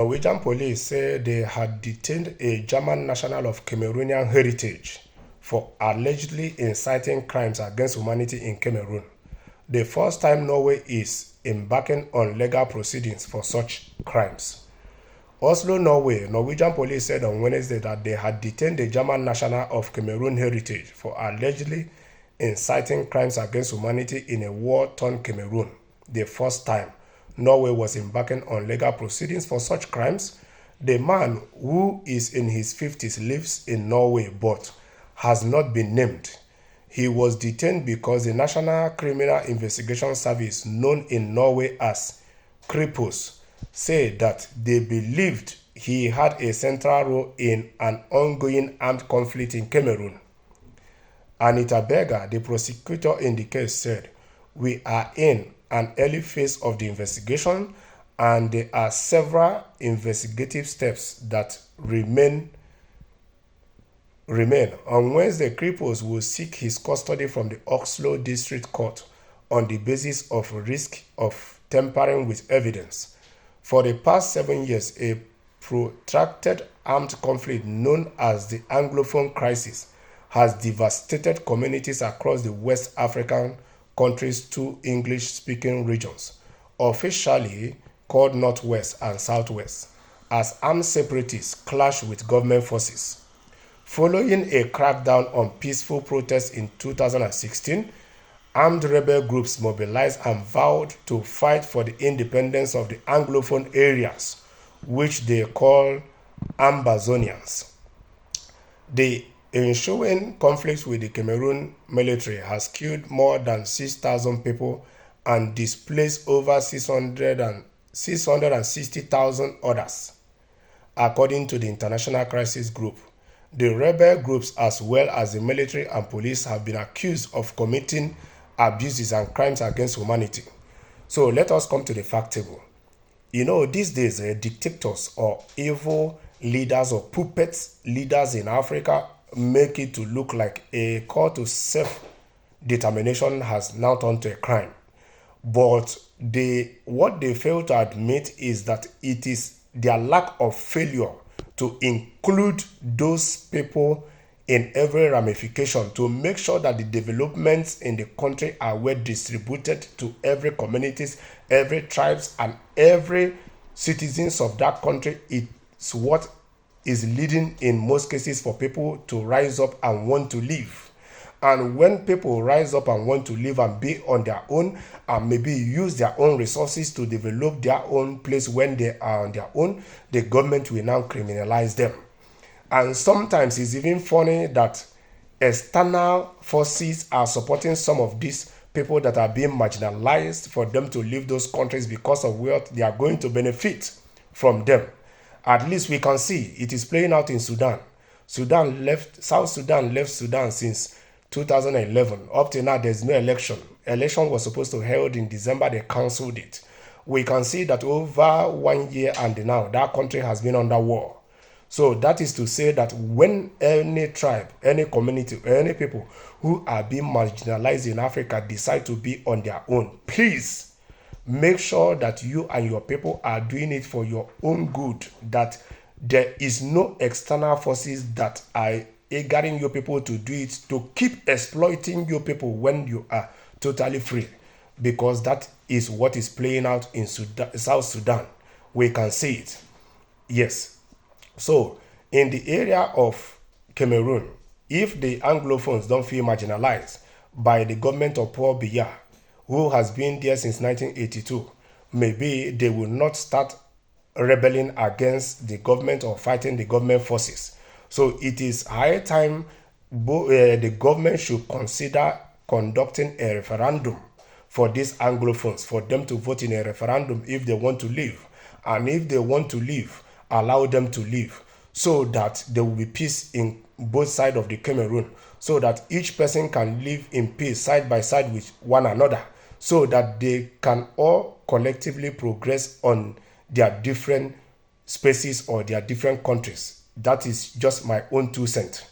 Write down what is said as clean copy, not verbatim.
Norwegian police said they had detained a German national of Cameroonian heritage for allegedly inciting crimes against humanity in Cameroon, the first time Norway is embarking on legal proceedings for such crimes. Oslo, Norway. Norwegian police said on Wednesday that they had detained a German national of Cameroon heritage for allegedly inciting crimes against humanity in a war-torn Cameroon, the first time Norway was embarking on legal proceedings for such crimes. The man, who is in his 50s, lives in Norway but has not been named. He was detained because the National Criminal Investigation Service, known in Norway as Kripos, said that they believed he had a central role in an ongoing armed conflict in Cameroon. Anita Berger, the prosecutor in the case, said, "We are in an early phase of the investigation and there are several investigative steps that remain. On Wednesday, Kripos will seek his custody from the Oslo District Court on the basis of risk of tampering with evidence. For the past 7 years, a protracted armed conflict known as the Anglophone crisis has devastated communities across the West African country's two English-speaking regions, officially called Northwest and Southwest, as armed separatists clash with government forces. Following a crackdown on peaceful protests in 2016, armed rebel groups mobilized and vowed to fight for the independence of the Anglophone areas, which they call Ambazonians. The ensuing conflict with the Cameroon military has killed more than 6,000 people and displaced over 660,000 others, according to the International Crisis Group. The rebel groups, as well as the military and police, have been accused of committing abuses and crimes against humanity. So let us come to the fact table. These days, dictators or evil leaders or puppet leaders in Africa make it to look like a call to self-determination has now turned to a crime. But what they fail to admit is that it is their lack of failure to include those people in every ramification to make sure that the developments in the country are well distributed to every communities, every tribes, and every citizens of that country. It's what is leading in most cases for people to rise up and want to live. And when people rise up and want to live and be on their own and maybe use their own resources to develop their own place when they are on their own, the government will now criminalize them. And sometimes it's even funny that external forces are supporting some of these people that are being marginalized for them to leave those countries because of what they are going to benefit from them. At least we can see it is playing out in Sudan. South Sudan left Sudan since 2011. Up to now, there's no election. Election was supposed to be held in December. They cancelled it. We can see that over 1 year and now, that country has been under war. So that is to say that when any tribe, any community, any people who are being marginalized in Africa decide to be on their own, please make sure that you and your people are doing it for your own good, that there is no external forces that are egging your people to do it, to keep exploiting your people when you are totally free, because that is what is playing out in South Sudan. We can see it. Yes. So in the area of Cameroon, if the Anglophones don't feel marginalized by the government of Paul Biya, who has been there since 1982, maybe they will not start rebelling against the government or fighting the government forces. So it is high time the government should consider conducting a referendum for these Anglophones, for them to vote in a referendum if they want to leave. And if they want to leave, allow them to leave, so that there will be peace in both sides of the Cameroon, so that each person can live in peace side by side with one another, so that they can all collectively progress on their different spaces or their different countries. That is just my own 2 cents.